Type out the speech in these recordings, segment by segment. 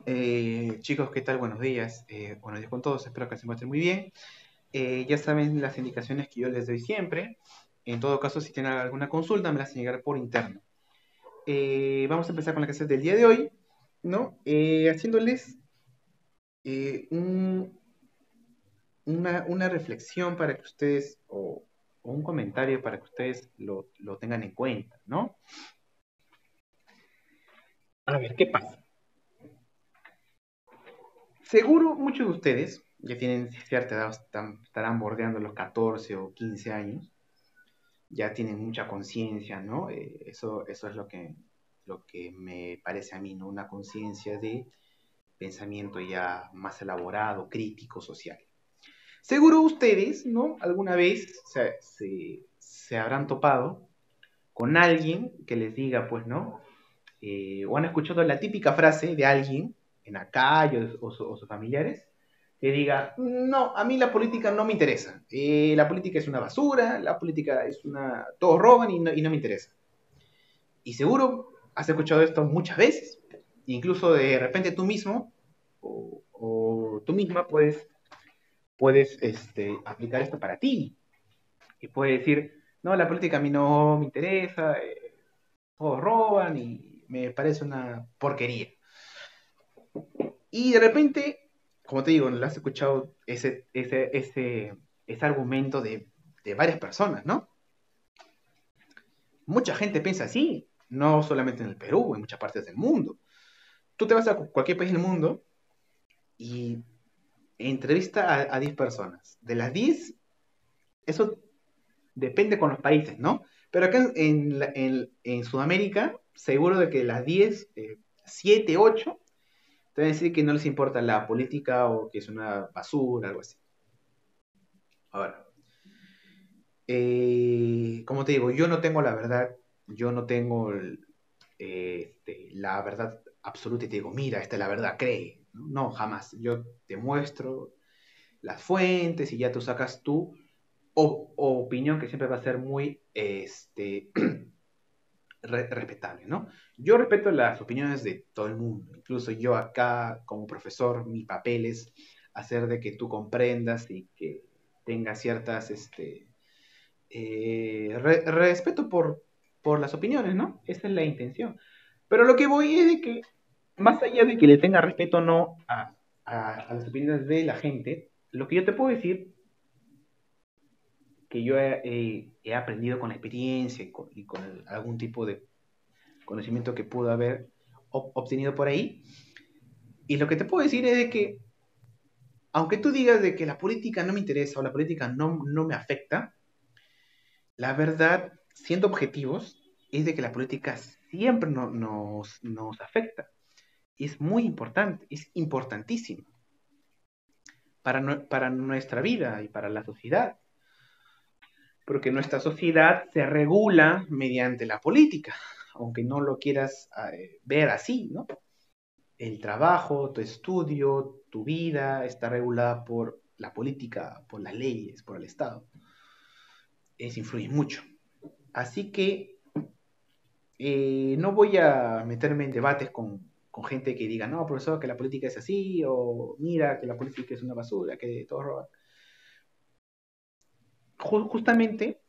Chicos, ¿qué tal? Buenos días. Buenos días con todos, espero que se encuentren muy bien. Ya saben las indicaciones que yo les doy siempre. En todo caso, si tienen alguna consulta, me las hacen llegar por interno. Vamos a empezar con la clase del día de hoy, ¿no? Haciéndoles eh, un- una reflexión para que ustedes, o un comentario para que ustedes lo tengan en cuenta, ¿no? A ver, ¿qué pasa? Seguro muchos de ustedes ya tienen cierta edad, estarán bordeando los 14 o 15 años, ya tienen mucha conciencia, ¿no? Eso es lo que me parece a mí, ¿no? Una conciencia de pensamiento ya más elaborado, crítico, social. Seguro ustedes, ¿no? Alguna vez se habrán topado con alguien que les diga, pues, ¿no? O han escuchado la típica frase de alguien en la calle o sus familiares que diga, no, a mí la política no me interesa, la política es una basura, la política es una, todos roban y no me interesa. Y seguro has escuchado esto muchas veces, incluso de repente tú mismo o tú misma puedes aplicar esto para ti y puedes decir, no, la política a mí no me interesa, todos roban y me parece una porquería. Y de repente, como te digo, lo has escuchado ese argumento de varias personas, ¿no? Mucha gente piensa así, no solamente en el Perú, en muchas partes del mundo. Tú te vas a cualquier país del mundo y entrevista a 10 personas. De las 10, eso depende con los países, ¿no? Pero acá en Sudamérica, seguro de que de las 10, 7, 8, te van a decir que no les importa la política o que es una basura, algo así. Ahora, como te digo, yo no tengo la verdad, yo no tengo la verdad absoluta y te digo, mira, esta es la verdad, cree. No, no, jamás. Yo te muestro las fuentes y ya tú sacas tu opinión que siempre va a ser muy respetable, ¿no? Yo respeto las opiniones de todo el mundo, incluso yo acá como profesor, mi papel es hacer de que tú comprendas y que tengas ciertas respeto por las opiniones, ¿no? Esa es la intención. Pero lo que voy es de que, más allá de que le tenga respeto o no a las opiniones de la gente, lo que yo te puedo decir, que yo he aprendido con la experiencia y con algún tipo de conocimiento que pudo haber obtenido por ahí, y lo que te puedo decir es de que, aunque tú digas de que la política no me interesa o la política no me afecta, la verdad, siendo objetivos, es de que la política siempre nos afecta. Es muy importante, es importantísimo para nuestra vida y para la sociedad, porque nuestra sociedad se regula mediante la política, aunque no lo quieras ver así, ¿no? El trabajo, tu estudio, tu vida está regulada por la política, por las leyes, por el Estado. Eso influye mucho. Así que no voy a meterme en debates con gente que diga, no, profesor, que la política es así, o mira, que la política es una basura, que todos roban. Justamente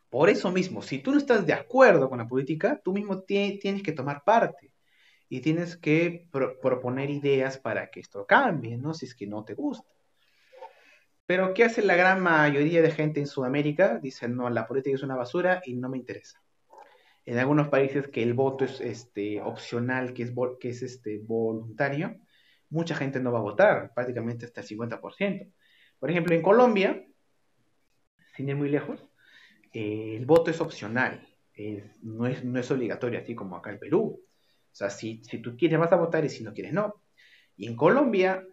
por eso mismo, si tú no estás de acuerdo con la política, tú mismo tienes que tomar parte y tienes que proponer ideas para que esto cambie, ¿no? Si es que no te gusta. Pero ¿qué hace la gran mayoría de gente en Sudamérica? Dicen, no, la política es una basura y no me interesa. En algunos países que el voto es opcional, que es voluntario, mucha gente no va a votar, prácticamente hasta el 50%. Por ejemplo, en Colombia, sin ir muy lejos, el voto es opcional, no es obligatorio, así como acá en Perú. O sea, si tú quieres vas a votar y si no quieres no. Y en Colombia,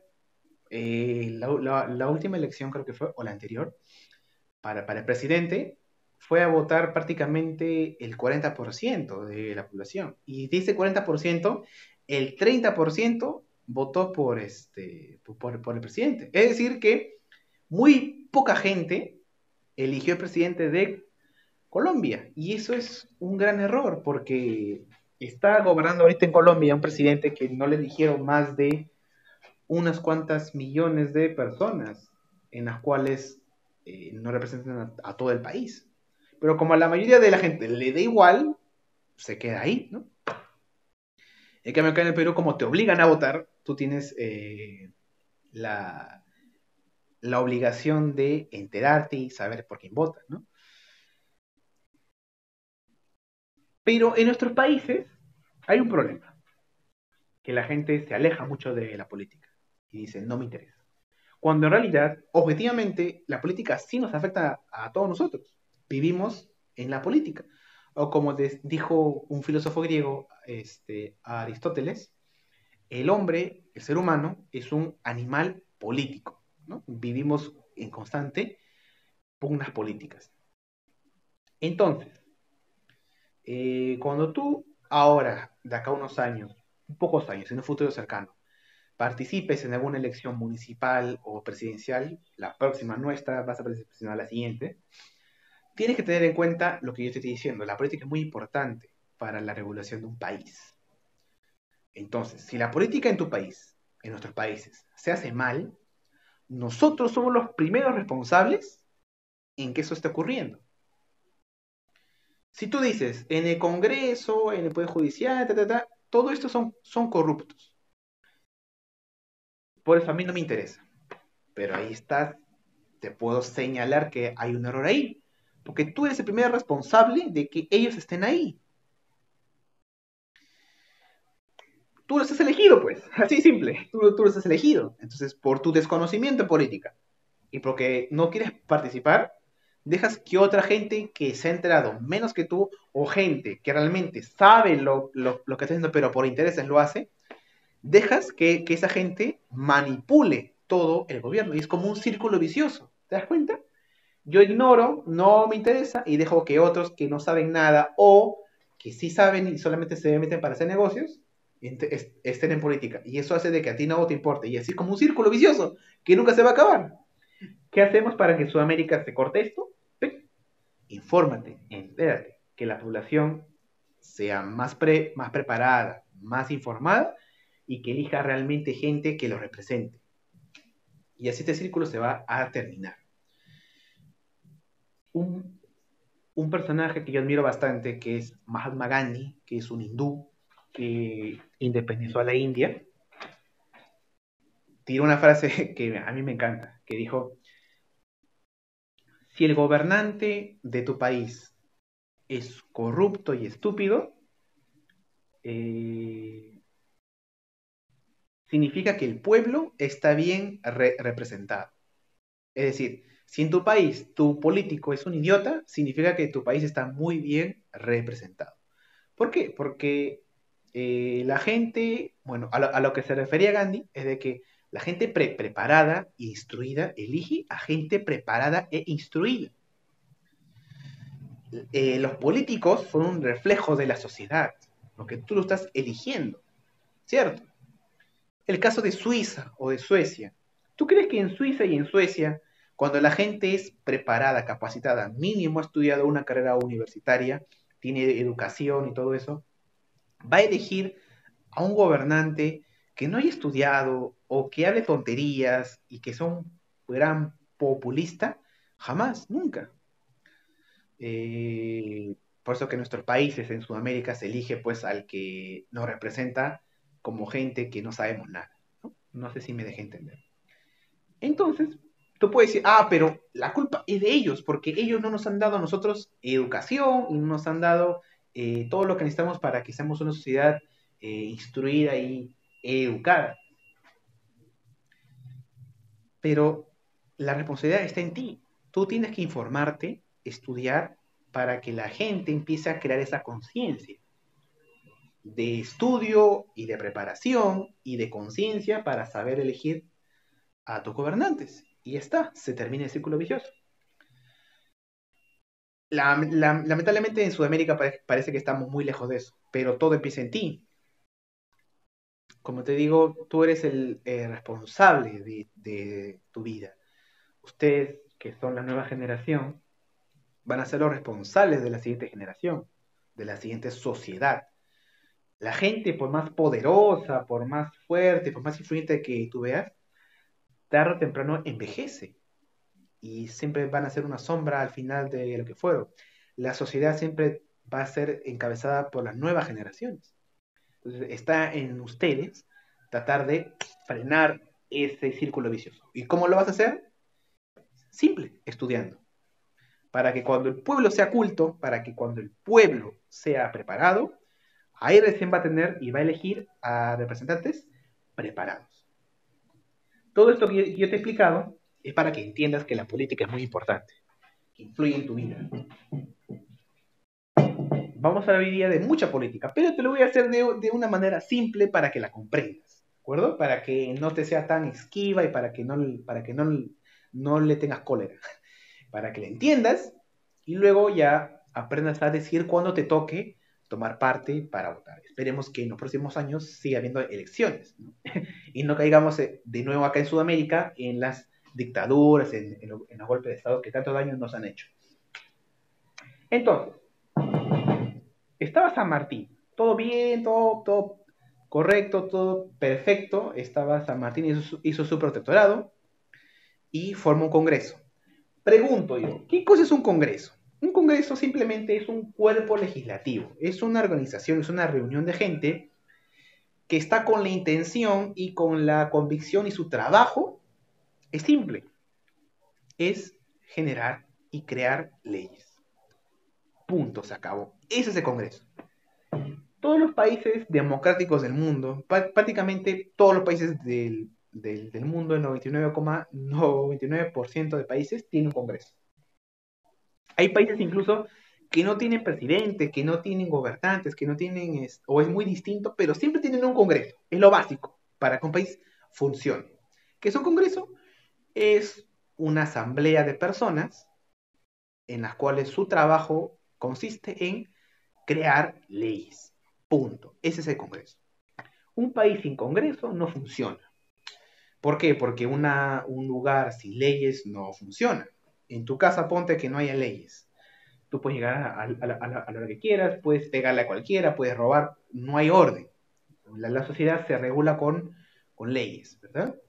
la última elección creo que fue, o la anterior, para el presidente, fue a votar prácticamente el 40% de la población. Y de ese 40%, el 30% votó por el presidente. Es decir, que muy poca gente eligió el presidente de Colombia. Y eso es un gran error, porque está gobernando ahorita en Colombia un presidente que no le eligieron más de unas cuantas millones de personas, en las cuales no representan a todo el país. Pero como a la mayoría de la gente le da igual, se queda ahí, ¿no? En cambio, acá en el Perú, como te obligan a votar, tú tienes la, la obligación de enterarte y saber por quién votas, ¿no? Pero en nuestros países hay un problema, que la gente se aleja mucho de la política y dice, no me interesa. Cuando en realidad, objetivamente, la política sí nos afecta a todos nosotros. Vivimos en la política. O como dijo un filósofo griego, Aristóteles, el hombre, el ser humano, es un animal político, ¿no? Vivimos en constante pugnas políticas. Entonces, cuando tú ahora, de acá a unos años, pocos años, en un futuro cercano, participes en alguna elección municipal o presidencial, la próxima nuestra, vas a presionar la siguiente, tienes que tener en cuenta lo que yo te estoy diciendo. La política es muy importante para la regulación de un país. Entonces, si la política en tu país, en nuestros países, se hace mal, nosotros somos los primeros responsables en que eso esté ocurriendo. Si tú dices, en el Congreso, en el Poder Judicial, todo esto son corruptos. Por eso a mí no me interesa. Pero ahí estás, te puedo señalar que hay un error ahí. Porque tú eres el primer responsable de que ellos estén ahí. Tú los has elegido, pues. Así simple. Tú los has elegido. Entonces, por tu desconocimiento en política y porque no quieres participar, dejas que otra gente que se ha enterado menos que tú o gente que realmente sabe lo que está haciendo, pero por intereses lo hace, dejas que esa gente manipule todo el gobierno. Y es como un círculo vicioso. ¿Te das cuenta? Yo ignoro, no me interesa y dejo que otros que no saben nada o que sí saben y solamente se meten para hacer negocios estén en política. Y eso hace de que a ti no te importe. Y así es como un círculo vicioso que nunca se va a acabar. ¿Qué hacemos para que Sudamérica se corte esto? Infórmate, entérate, que la población sea más preparada, más informada y que elija realmente gente que lo represente. Y así este círculo se va a terminar. Un, un personaje que yo admiro bastante, que es Mahatma Gandhi, que es un hindú que independizó a la India, tiró una frase que a mí me encanta, que dijo, si el gobernante de tu país es corrupto y estúpido, eh, significa que el pueblo está bien representado. Es decir, si en tu país tu político es un idiota, significa que tu país está muy bien representado. ¿Por qué? Porque la gente, bueno, a lo que se refería Gandhi es de que la gente preparada e instruida elige a gente preparada e instruida. Los políticos son un reflejo de la sociedad, porque tú lo estás eligiendo, ¿cierto? El caso de Suiza o de Suecia. ¿Tú crees que en Suiza y en Suecia, cuando la gente es preparada, capacitada, mínimo ha estudiado una carrera universitaria, tiene educación y todo eso, va a elegir a un gobernante que no haya estudiado o que hable tonterías y que son gran populista? Jamás, nunca. Por eso que en nuestros países, en Sudamérica, se elige pues al que nos representa como gente que no sabemos nada. No, no sé si me dejé entender. Entonces, tú puedes decir, ah, pero la culpa es de ellos, porque ellos no nos han dado a nosotros educación y no nos han dado todo lo que necesitamos para que seamos una sociedad instruida y educada. Pero la responsabilidad está en ti. Tú tienes que informarte, estudiar, para que la gente empiece a crear esa conciencia de estudio y de preparación y de conciencia para saber elegir a tus gobernantes. Y ya está, se termina el círculo vicioso. Lamentablemente en Sudamérica parece que estamos muy lejos de eso, pero todo empieza en ti. Como te digo, tú eres el responsable de tu vida. Ustedes, que son la nueva generación, van a ser los responsables de la siguiente generación, de la siguiente sociedad. La gente, por más poderosa, por más fuerte, por más influyente que tú veas, tarde o temprano envejece y siempre van a ser una sombra al final de lo que fueron. La sociedad siempre va a ser encabezada por las nuevas generaciones. Entonces, está en ustedes tratar de frenar ese círculo vicioso. ¿Y cómo lo vas a hacer? Simple, estudiando. Para que cuando el pueblo sea culto, para que cuando el pueblo sea preparado, ahí recién va a tener y va a elegir a representantes preparados. Todo esto que yo te he explicado es para que entiendas que la política es muy importante, que influye en tu vida. Vamos a hablar hoy día de mucha política, pero te lo voy a hacer de una manera simple para que la comprendas, ¿de acuerdo? Para que no te sea tan esquiva y para que no le tengas cólera, para que la entiendas y luego ya aprendas a decir cuando te toque tomar parte para votar. Esperemos que en los próximos años siga habiendo elecciones, ¿no? Y no caigamos de nuevo acá en Sudamérica en las dictaduras, en los golpes de Estado que tanto daño nos han hecho. Entonces, estaba San Martín, todo bien, todo correcto, todo perfecto. Estaba San Martín, hizo su protectorado y formó un congreso. Pregunto yo, ¿qué cosa es un congreso? Un congreso simplemente es un cuerpo legislativo, es una organización, es una reunión de gente que está con la intención y con la convicción y su trabajo es simple, es generar y crear leyes. Punto, se acabó. Ese es el congreso. Todos los países democráticos del mundo, prácticamente todos los países del mundo, el 99,99% de países tienen un congreso. Hay países incluso que no tienen presidente, que no tienen gobernantes, que no tienen, o es muy distinto, pero siempre tienen un congreso. Es lo básico para que un país funcione. ¿Qué es un congreso? Es una asamblea de personas en las cuales su trabajo consiste en crear leyes. Punto. Ese es el congreso. Un país sin congreso no funciona. ¿Por qué? Porque un lugar sin leyes no funciona. En tu casa ponte que no haya leyes. Tú puedes llegar a la hora que quieras, puedes pegarle a cualquiera, puedes robar, no hay orden. La sociedad se regula con leyes, ¿verdad?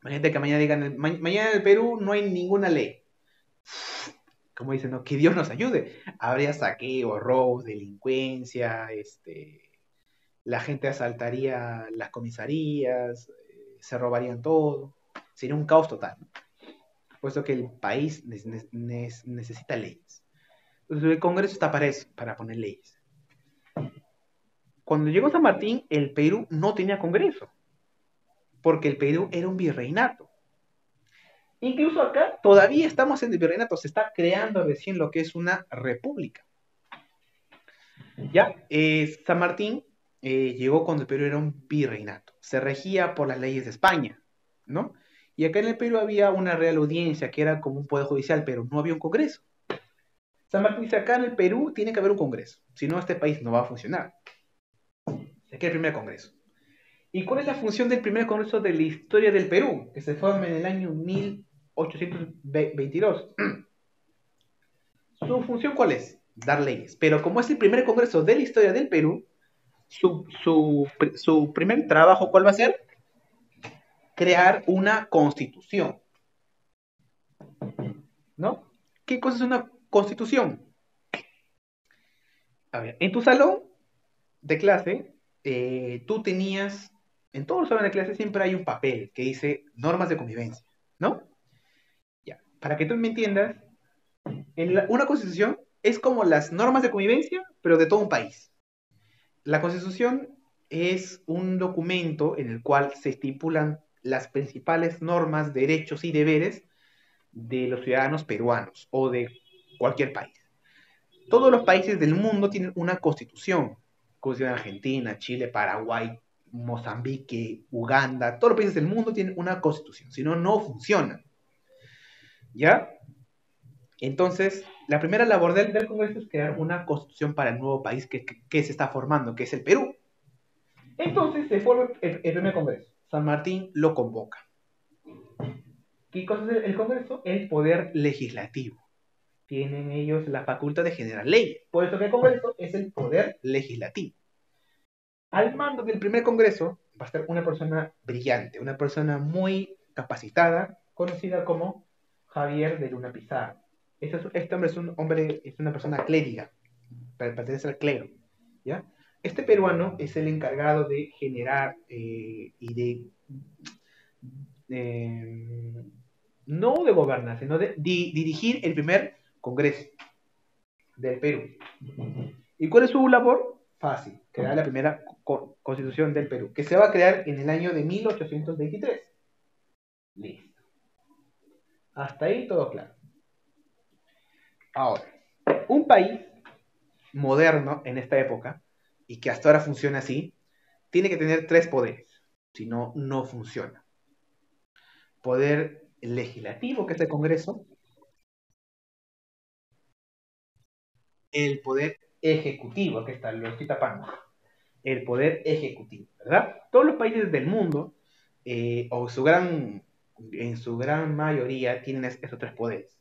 Imagínate que mañana digan, mañana en el Perú no hay ninguna ley. Como dicen, ¿no? Que Dios nos ayude. Habría saqueo, robos, delincuencia, la gente asaltaría las comisarías, se robarían todo. Sería un caos total, ¿no? Puesto que el país necesita leyes. Entonces el Congreso está para eso, para poner leyes. Cuando llegó San Martín, el Perú no tenía Congreso, porque el Perú era un virreinato. Incluso acá todavía estamos en el virreinato, se está creando recién lo que es una república. Ya, San Martín llegó cuando el Perú era un virreinato, se regía por las leyes de España, ¿no? Y acá en el Perú había una real audiencia que era como un poder judicial, pero no había un Congreso. San Martín dice, acá en el Perú tiene que haber un Congreso, si no este país no va a funcionar. Se crea el primer Congreso. ¿Y cuál es la función del primer Congreso de la historia del Perú, que se forma en el año 1822? ¿Su función cuál es? Dar leyes. Pero como es el primer Congreso de la historia del Perú, su primer trabajo, ¿cuál va a ser? Crear una constitución, ¿no? ¿Qué cosa es una constitución? A ver, en tu salón de clase, tú tenías, en todos los salones de clase siempre hay un papel que dice normas de convivencia, ¿no? Ya, para que tú me entiendas, una constitución es como las normas de convivencia, pero de todo un país. La constitución es un documento en el cual se estipulan las principales normas, derechos y deberes de los ciudadanos peruanos o de cualquier país. Todos los países del mundo tienen una constitución. Constitución Argentina, Chile, Paraguay, Mozambique, Uganda, todos los países del mundo tienen una constitución. Si no, no funcionan. ¿Ya? Entonces, la primera labor del Congreso es crear una constitución para el nuevo país que se está formando, que es el Perú. Entonces se forma el primer Congreso. San Martín lo convoca. ¿Qué cosa es el Congreso? El poder legislativo. Tienen ellos la facultad de generar leyes. Por eso que el Congreso es el poder legislativo. Al mando del primer congreso va a estar una persona brillante, una persona muy capacitada, conocida como Javier de Luna Pizarro. Este hombre es una persona clériga, pertenece al clero, ¿ya? Este peruano es el encargado de generar y de eh, no de gobernar, sino de dirigir el primer congreso del Perú. ¿Y cuál es su labor? Fácil, crear la primera constitución del Perú, que se va a crear en el año de 1823. Listo. Hasta ahí todo claro. Ahora, un país moderno en esta época, y que hasta ahora funciona así, tiene que tener tres poderes, si no, no funciona. Poder legislativo, que es el Congreso, el poder ejecutivo, que está, lo estoy tapando, el poder ejecutivo, ¿verdad? Todos los países del mundo, o en su gran mayoría, tienen estos tres poderes.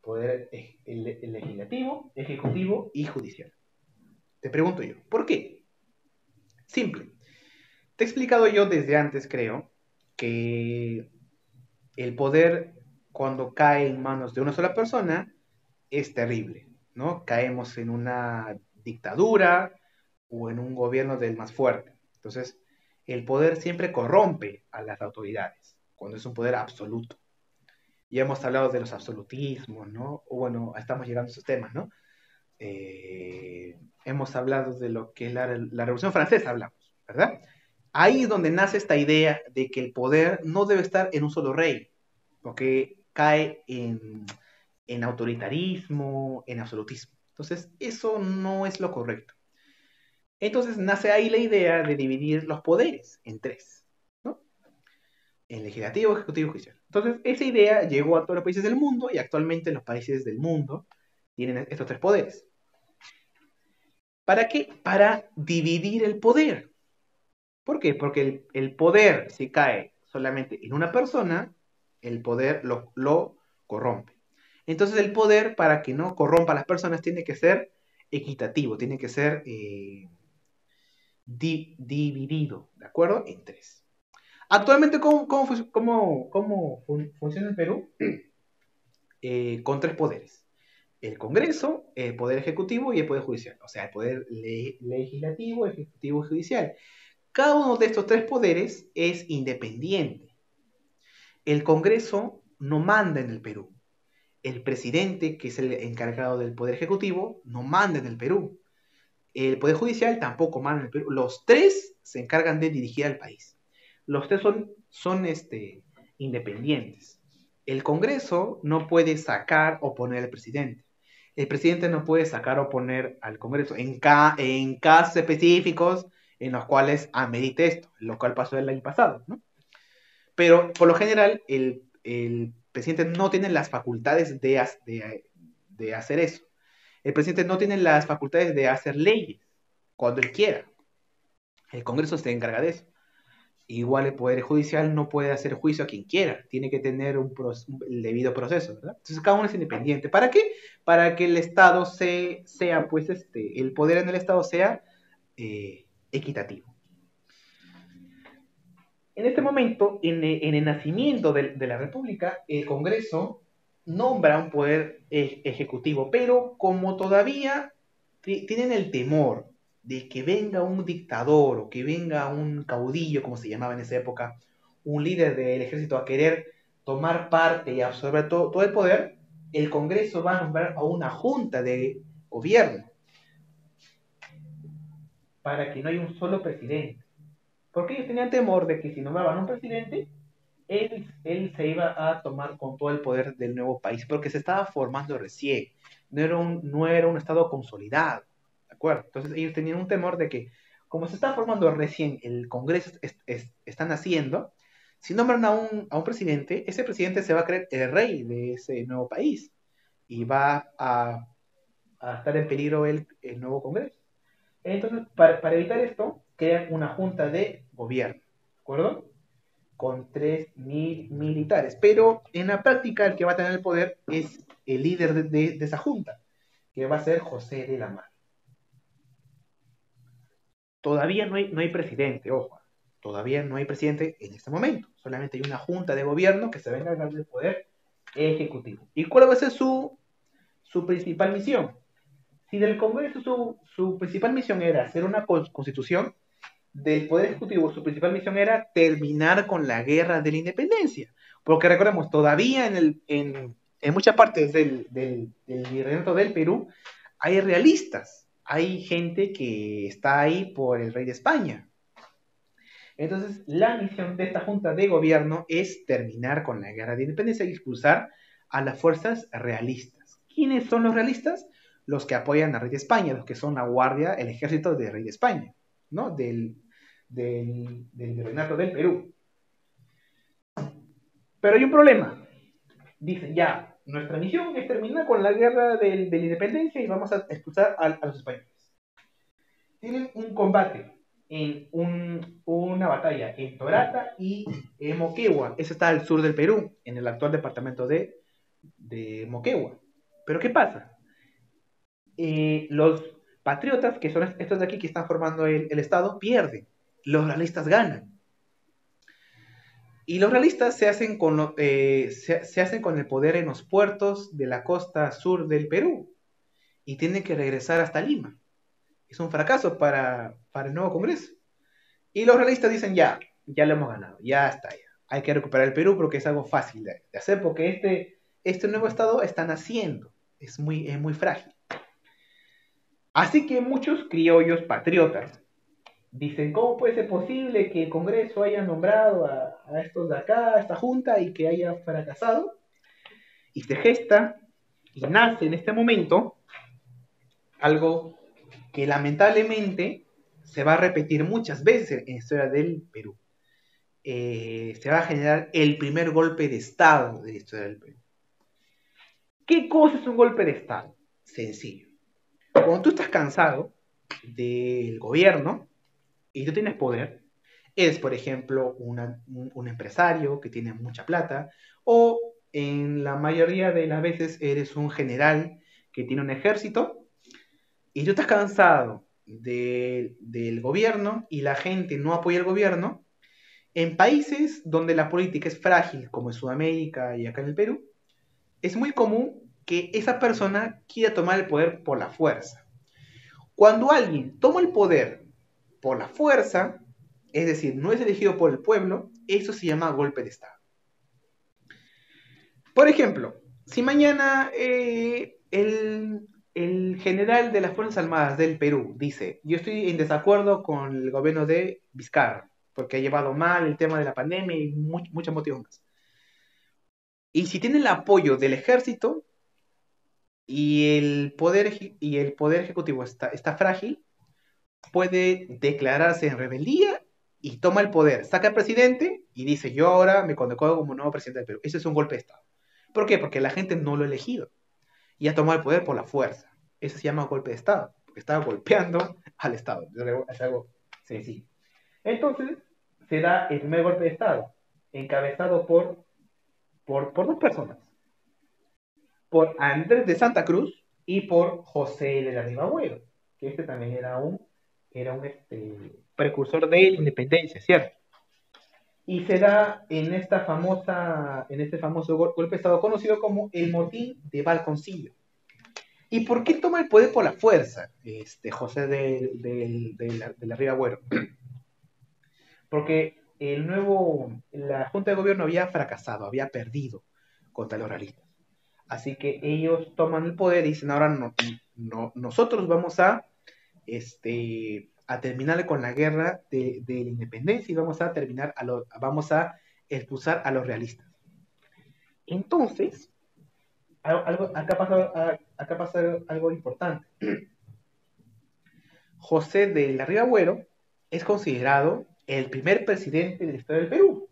Poder el legislativo, ejecutivo y judicial. Te pregunto yo, ¿por qué? Simple. Te he explicado yo desde antes, creo, que el poder cuando cae en manos de una sola persona es terrible, ¿no? Caemos en una dictadura o en un gobierno del más fuerte. Entonces, el poder siempre corrompe a las autoridades, cuando es un poder absoluto. Ya hemos hablado de los absolutismos, ¿no? O bueno, estamos llegando a esos temas, ¿no? Hemos hablado de lo que es la Revolución Francesa, hablamos, ¿verdad? Ahí es donde nace esta idea de que el poder no debe estar en un solo rey, porque cae en autoritarismo, en absolutismo. Entonces, eso no es lo correcto. Entonces, nace ahí la idea de dividir los poderes en tres, ¿no? En legislativo, ejecutivo y judicial. Entonces, esa idea llegó a todos los países del mundo y actualmente los países del mundo tienen estos tres poderes. ¿Para qué? Para dividir el poder. ¿Por qué? Porque el poder, si cae solamente en una persona, el poder lo corrompe. Entonces el poder, para que no corrompa a las personas, tiene que ser equitativo, tiene que ser dividido, ¿de acuerdo? En tres. Actualmente, ¿cómo funciona el Perú? Con tres poderes. El Congreso, el Poder Ejecutivo y el Poder Judicial. O sea, el Poder Legislativo, Ejecutivo y Judicial. Cada uno de estos tres poderes es independiente. El Congreso no manda en el Perú. El presidente, que es el encargado del Poder Ejecutivo, no manda en el Perú. El Poder Judicial tampoco manda en el Perú. Los tres se encargan de dirigir al país. Los tres son independientes. El Congreso no puede sacar o poner al presidente. El presidente no puede sacar o poner al Congreso en casos específicos en los cuales amerite esto, lo cual pasó el año pasado, ¿no? Pero por lo general, el presidente no tiene las facultades de hacer eso. El presidente no tiene las facultades de hacer leyes cuando él quiera. El Congreso se encarga de eso. Igual el Poder Judicial no puede hacer juicio a quien quiera, tiene que tener el debido proceso, ¿verdad? Entonces cada uno es independiente. ¿Para qué? Para que el Estado sea, pues, el poder en el Estado sea equitativo. En este momento, en el nacimiento de la República, el Congreso nombra un poder ejecutivo, pero como todavía tienen el temor de que venga un dictador o que venga un caudillo, como se llamaba en esa época, un líder del ejército a querer tomar parte y absorber todo el poder, el Congreso va a nombrar a una junta de gobierno para que no haya un solo presidente. Porque ellos tenían temor de que si nombraban un presidente, él se iba a tomar con todo el poder del nuevo país, porque se estaba formando recién, no era un estado consolidado, ¿de acuerdo? Entonces ellos tenían un temor de que, como se estaba formando recién, el Congreso están haciendo, si nombran a un presidente, ese presidente se va a creer el rey de ese nuevo país y va a estar en peligro el nuevo Congreso. Entonces, para evitar esto, crean una junta de gobierno, ¿de acuerdo? Con 3.000 militares. Pero en la práctica el que va a tener el poder es el líder de esa junta, que va a ser José de la Mar. todavía no hay presidente, ojo, todavía no hay presidente en este momento, solamente hay una junta de gobierno que se va a encargar del poder ejecutivo. ¿Y cuál va a ser su principal misión? Si del Congreso su principal misión era hacer una constitución, del Poder Ejecutivo su principal misión era terminar con la guerra de la independencia. Porque recordemos, todavía en muchas partes del virreinato del Perú hay realistas, hay gente que está ahí por el rey de España. Entonces, la misión de esta junta de gobierno es terminar con la guerra de independencia y expulsar a las fuerzas realistas. ¿Quiénes son los realistas? Los que apoyan al rey de España, los que son la guardia, el ejército del rey de España, ¿no? Del virreinato del Perú. Pero hay un problema. Dicen, ya, nuestra misión es terminar con la guerra de la independencia y vamos a expulsar a los españoles. Tienen un combate una batalla en Torata y en Moquegua. Eso está al sur del Perú, en el actual departamento de Moquegua. Pero ¿qué pasa? Los patriotas, que son estos de aquí que están formando el Estado, pierden. Los realistas ganan. Y los realistas se hacen se hacen con el poder en los puertos de la costa sur del Perú y tienen que regresar hasta Lima. Es un fracaso para el nuevo Congreso. Y los realistas dicen, ya lo hemos ganado, ya está, ya. Hay que recuperar el Perú porque es algo fácil de hacer, porque este nuevo Estado está naciendo, es muy frágil. Así que muchos criollos patriotas dicen, ¿cómo puede ser posible que el Congreso haya nombrado a estos de acá, a esta junta, y que haya fracasado? Y se gesta y nace en este momento algo que lamentablemente se va a repetir muchas veces en la historia del Perú. Se va a generar el primer golpe de Estado de la historia del Perú. ¿Qué cosa es un golpe de Estado? Sencillo. Cuando tú estás cansado del gobierno y tú tienes poder, eres, por ejemplo, un empresario que tiene mucha plata, o en la mayoría de las veces eres un general que tiene un ejército, y tú estás cansado del gobierno y la gente no apoya el gobierno. En países donde la política es frágil, como en Sudamérica y acá en el Perú, es muy común que esa persona quiera tomar el poder por la fuerza. Cuando alguien toma el poder por la fuerza, es decir, no es elegido por el pueblo, eso se llama golpe de Estado. Por ejemplo, si mañana el general de las Fuerzas Armadas del Perú dice, yo estoy en desacuerdo con el gobierno de Vizcarra, porque ha llevado mal el tema de la pandemia y muchos motivos más. Y si tiene el apoyo del ejército y el poder ejecutivo está frágil, puede declararse en rebeldía y toma el poder, saca al presidente y dice, yo ahora me condecoro como nuevo presidente del Perú. Eso es un golpe de Estado. ¿Por qué? Porque la gente no lo ha elegido y ha tomado el poder por la fuerza. Eso se llama golpe de Estado, porque estaba golpeando al Estado. Es algo sencillo. Entonces, se da el primer golpe de Estado, encabezado por dos personas, por Andrés de Santa Cruz y por José de la Riva Agüero, que también era un precursor de la independencia, ¿cierto? Y se da en este famoso golpe de Estado conocido como el motín de Balconcillo. ¿Y por qué toma el poder por la fuerza, José de la Riva Agüero? Porque la Junta de Gobierno había fracasado, había perdido contra los realistas. Así que ellos toman el poder y dicen, ahora nosotros vamos a terminar con la guerra de la independencia y vamos a expulsar a los realistas. Entonces, acá pasa algo importante. José de la Riva Agüero es considerado el primer presidente de la historia del Perú.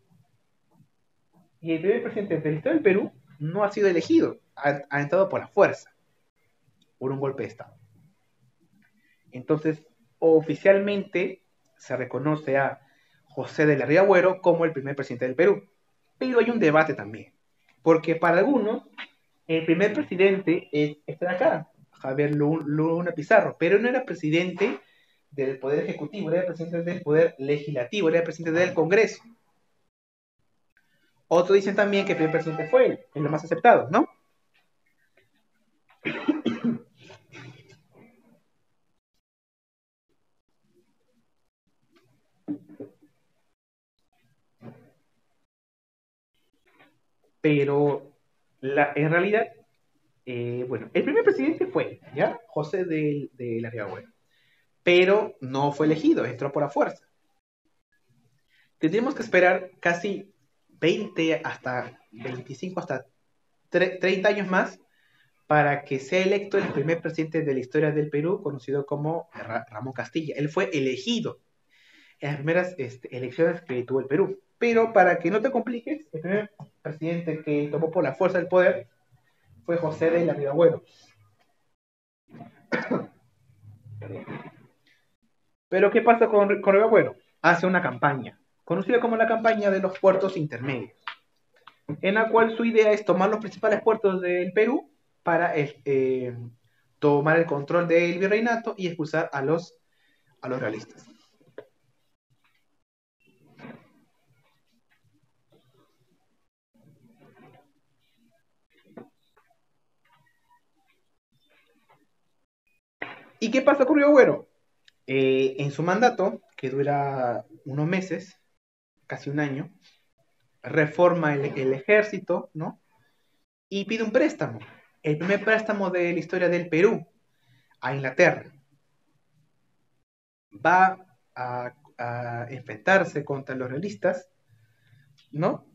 Y el primer presidente de la historia del Perú no ha sido elegido, ha entrado por la fuerza, por un golpe de Estado. Entonces, oficialmente se reconoce a José de la Riva Agüero como el primer presidente del Perú. Pero hay un debate también, porque para algunos el primer presidente es este de acá, Javier Luna Pizarro, pero no era presidente del Poder Ejecutivo, era el presidente del Poder Legislativo, era el presidente del Congreso. Otros dicen también que el primer presidente fue él, es lo más aceptado, ¿no? Pero en realidad, bueno, el primer presidente fue, ¿ya? José de la Rivabuena, pero no fue elegido, entró por la fuerza. Tendríamos que esperar casi 20 hasta 25 hasta 30 años más para que sea electo el primer presidente de la historia del Perú, conocido como Ramón Castilla. Él fue elegido en las primeras elecciones que tuvo el Perú. Pero para que no te compliques, el primer presidente que tomó por la fuerza del poder fue José de la Rivabuena. Pero ¿qué pasa con Rivabuena? Hace una campaña, conocida como la campaña de los puertos intermedios, en la cual su idea es tomar los principales puertos del Perú para tomar el control del virreinato y expulsar a los realistas. ¿Y qué pasa con Río Bueno? En su mandato, que dura unos meses, casi un año, reforma el ejército, ¿no? Y pide un préstamo, el primer préstamo de la historia del Perú a Inglaterra. Va a enfrentarse contra los realistas, ¿no?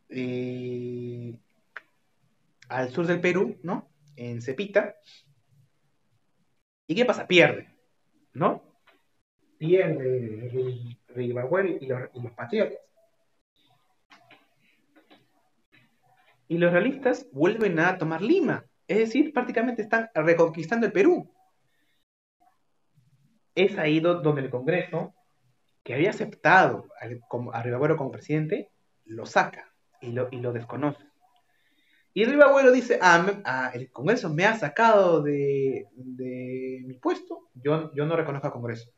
Eh, al sur del Perú, ¿no? En Cepita. ¿Y qué pasa? Pierde, ¿no? Pierde Rivabuena y los patriotas. Y los realistas vuelven a tomar Lima. Es decir, prácticamente están reconquistando el Perú. Es ahí donde el Congreso, que había aceptado a Rivabuena como presidente, lo saca y lo desconoce. Y Rivabuena dice, el Congreso me ha sacado de mi puesto, yo no reconozco al Congreso.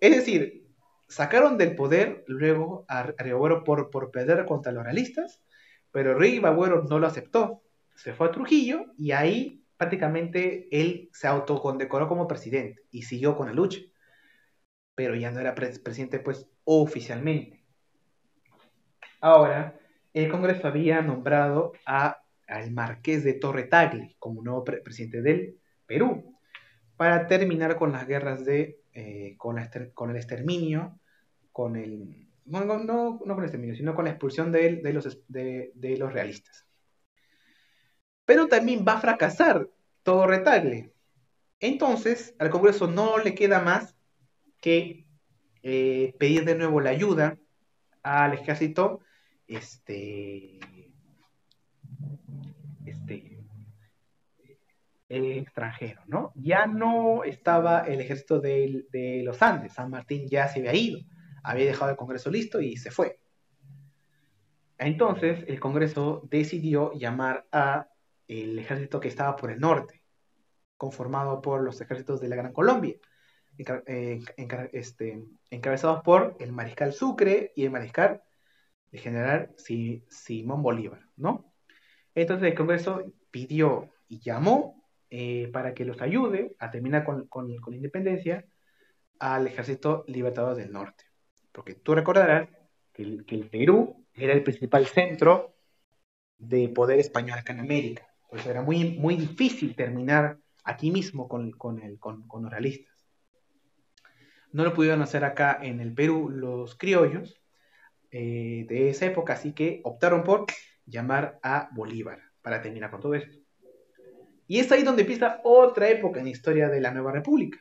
Es decir, sacaron del poder luego a Rivabuena por perder contra los realistas, pero Rivabuena no lo aceptó. Se fue a Trujillo y ahí prácticamente él se autocondecoró como presidente y siguió con la lucha, pero ya no era presidente pues oficialmente. Ahora, el Congreso había nombrado al Marqués de Torre Tagle como nuevo presidente del Perú para terminar con las guerras con el exterminio, no con el exterminio, sino con la expulsión de los realistas. Pero también va a fracasar Torre Tagle. Entonces, al Congreso no le queda más que pedir de nuevo la ayuda al ejército este, este, extranjero, ¿no? Ya no estaba el ejército de los Andes, San Martín ya se había ido, había dejado el Congreso listo y se fue. Entonces, el Congreso decidió llamar a el ejército que estaba por el norte, conformado por los ejércitos de la Gran Colombia, encabezados por el mariscal Sucre y el mariscal el general Simón Bolívar, ¿no? Entonces el Congreso pidió y llamó para que los ayude a terminar con la independencia al Ejército Libertador del Norte. Porque tú recordarás que el Perú era el principal centro de poder español acá en América. Por eso era muy, muy difícil terminar aquí mismo con los realistas. No lo pudieron hacer acá en el Perú los criollos de esa época, así que optaron por llamar a Bolívar para terminar con todo esto. Y es ahí donde empieza otra época en la historia de la nueva república,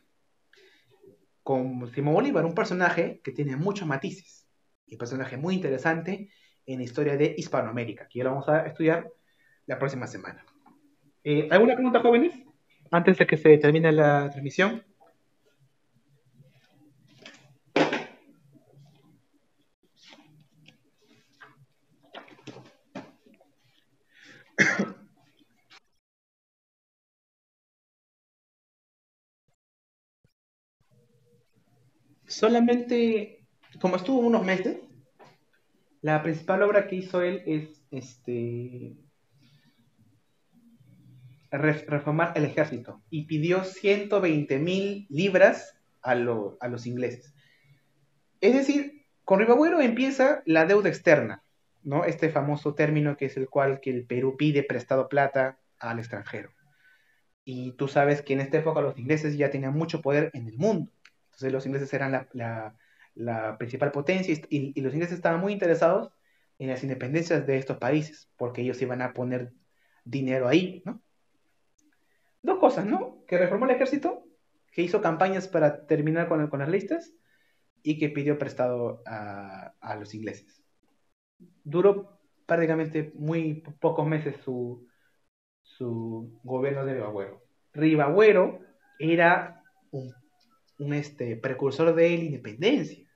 con Simón Bolívar, un personaje que tiene muchos matices, y un personaje muy interesante en la historia de Hispanoamérica, que ya lo vamos a estudiar la próxima semana. ¿Alguna pregunta, jóvenes? Antes de que se termine la transmisión. Solamente, como estuvo unos meses, la principal obra que hizo él es reformar el ejército y pidió 120.000 libras a los ingleses. Es decir, con Ribagüero empieza la deuda externa, ¿no? Este famoso término que es el cual que el Perú pide prestado plata al extranjero. Y tú sabes que en esta época los ingleses ya tenían mucho poder en el mundo. Entonces los ingleses eran la principal potencia y los ingleses estaban muy interesados en las independencias de estos países, porque ellos iban a poner dinero ahí, ¿no? Dos cosas, ¿no? Que reformó el ejército, que hizo campañas para terminar con las listas y que pidió prestado a los ingleses. Duró prácticamente muy pocos meses su gobierno de Ribagüero. Ribagüero era un precursor de la independencia.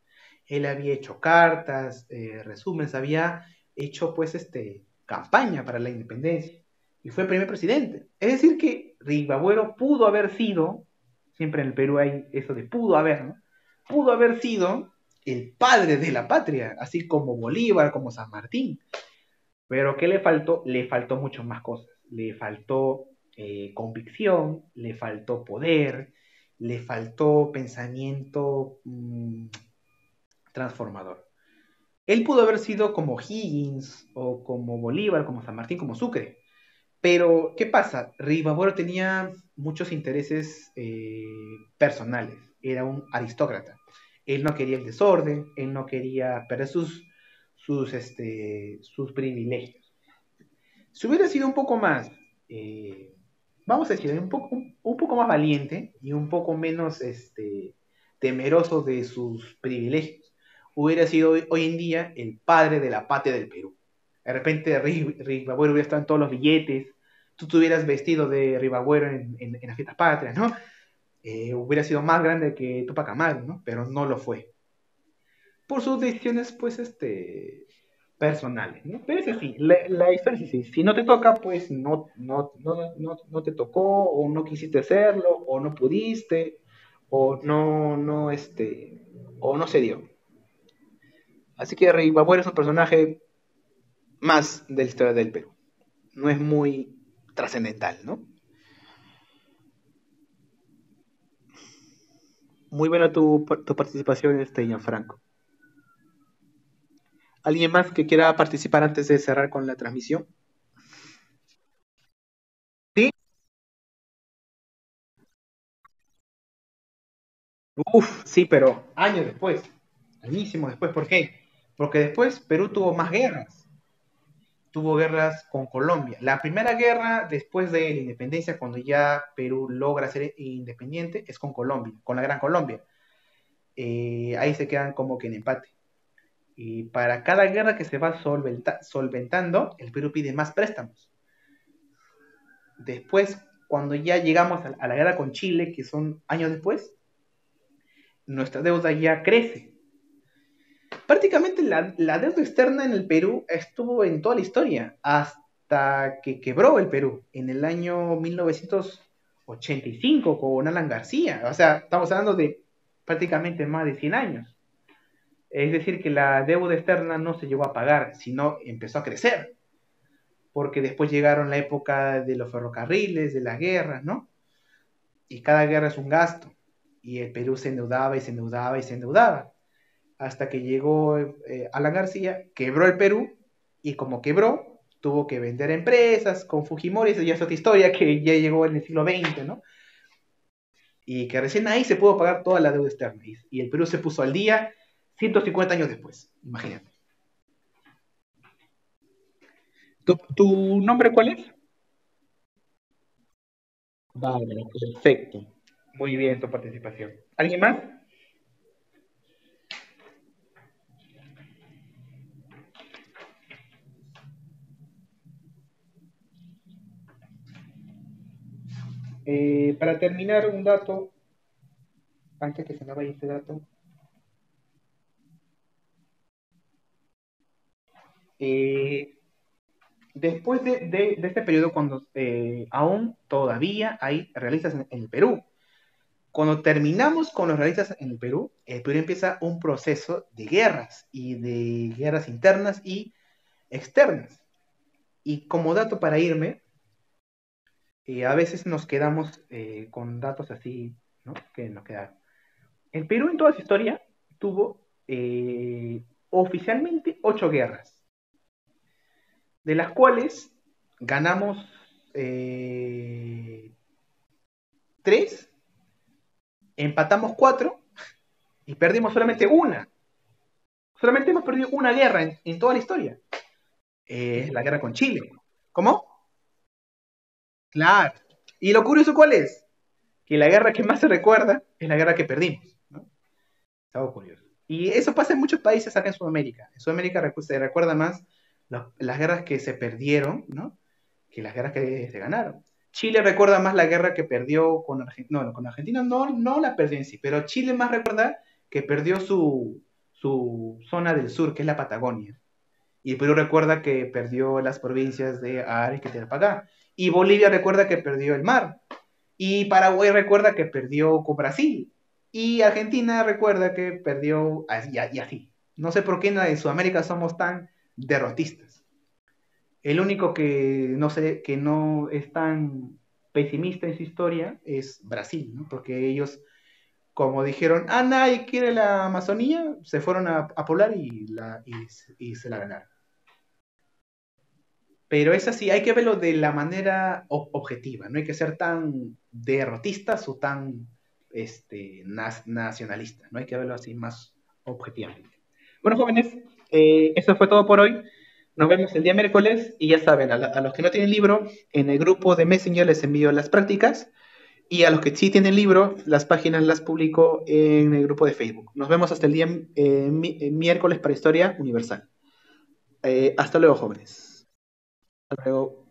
Él había hecho cartas, resúmenes, había hecho pues campaña para la independencia y fue el primer presidente. Es decir que Ribagüero pudo haber sido, siempre en el Perú hay eso de pudo haber, ¿no? Pudo haber sido el padre de la patria, así como Bolívar, como San Martín. Pero ¿qué le faltó? Le faltó mucho más cosas. Le faltó convicción, le faltó poder, le faltó pensamiento transformador. Él pudo haber sido como Higgins o como Bolívar, como San Martín, como Sucre. Pero, ¿qué pasa? Ribaboro tenía muchos intereses personales. Era un aristócrata. Él no quería el desorden, él no quería perder sus privilegios. Si hubiera sido un poco más, vamos a decir, un poco más valiente y un poco menos temeroso de sus privilegios, hubiera sido hoy en día el padre de la patria del Perú. De repente Ribagüero hubiera estado en todos los billetes, tú te hubieras vestido de Ribagüero en las fiestas patrias, ¿no? Hubiera sido más grande que Tupac Amaru, ¿no? Pero no lo fue. Por sus decisiones, pues, personales, ¿no? Pero es así, la historia es así. Si no te toca, pues no te tocó, o no quisiste hacerlo, o no pudiste, o no se dio. Así que Rey Babuero es un personaje más de la historia del Perú. No es muy trascendental, ¿no? Muy buena tu participación, Gianfranco. ¿Alguien más que quiera participar antes de cerrar con la transmisión? Sí. Uf, sí, pero años después. Añísimo después. ¿Por qué? Porque después Perú tuvo más guerras. Tuvo guerras con Colombia. La primera guerra después de la independencia, cuando ya Perú logra ser independiente, es con Colombia, con la Gran Colombia. Ahí se quedan como que en empate. Y para cada guerra que se va solventando, el Perú pide más préstamos. Después, cuando ya llegamos a la guerra con Chile, que son años después, nuestra deuda ya crece. Prácticamente la deuda externa en el Perú estuvo en toda la historia, hasta que quebró el Perú en el año 1985 con Alan García. O sea, estamos hablando de prácticamente más de 100 años. Es decir, que la deuda externa no se llegó a pagar, sino empezó a crecer, porque después llegaron la época de los ferrocarriles, de las guerras, ¿no? Y cada guerra es un gasto, y el Perú se endeudaba y se endeudaba y se endeudaba hasta que llegó Alan García, quebró el Perú y como quebró, tuvo que vender empresas con Fujimori, esa ya es otra historia que ya llegó en el siglo XX, ¿no? Y que recién ahí se pudo pagar toda la deuda externa y el Perú se puso al día 150 años después, imagínate. ¿Tu nombre cuál es? Vale, perfecto. Muy bien tu participación. ¿Alguien más? Para terminar, un dato, antes que se me vaya este dato, eh, después de este periodo, cuando aún todavía hay realistas en el Perú, Cuando terminamos con los realistas en el Perú empieza un proceso de guerras y de guerras internas y externas. Y como dato para irme, a veces nos quedamos con datos así, ¿no? Que nos quedaron. El Perú en toda su historia tuvo oficialmente 8 guerras, de las cuales ganamos 3, empatamos 4 y perdimos solamente una. Solamente hemos perdido una guerra en toda la historia. Es la guerra con Chile. ¿Cómo? Claro. ¿Y lo curioso cuál es? Que la guerra que más se recuerda es la guerra que perdimos, ¿no? Es algo curioso. Y eso pasa en muchos países acá en Sudamérica. En Sudamérica se recuerda más las guerras que se perdieron, ¿no? Que las guerras que se ganaron. Chile recuerda más la guerra que perdió con Argentina. No, con Argentina no la perdió en sí, pero Chile más recuerda que perdió su zona del sur, que es la Patagonia. Y Perú recuerda que perdió las provincias de Arequipa y Tarapacá. Y Bolivia recuerda que perdió el mar. Y Paraguay recuerda que perdió con Brasil. Y Argentina recuerda que perdió y así. No sé por qué en Sudamérica somos tan derrotistas. El único que no es tan pesimista en su historia es Brasil, ¿no? Porque ellos, como dijeron, nadie quiere la Amazonía, se fueron a poblar y se la ganaron. Pero es así, hay que verlo de la manera objetiva, no hay que ser tan derrotistas o tan nacionalistas, no hay que verlo así más objetivamente. Bueno, jóvenes, eso fue todo por hoy. Nos vemos el día miércoles y ya saben, a los que no tienen libro, en el grupo de Messenger les envío las prácticas y a los que sí tienen libro, las páginas las publico en el grupo de Facebook. Nos vemos hasta el día miércoles para Historia Universal. Hasta luego, jóvenes. Hasta luego.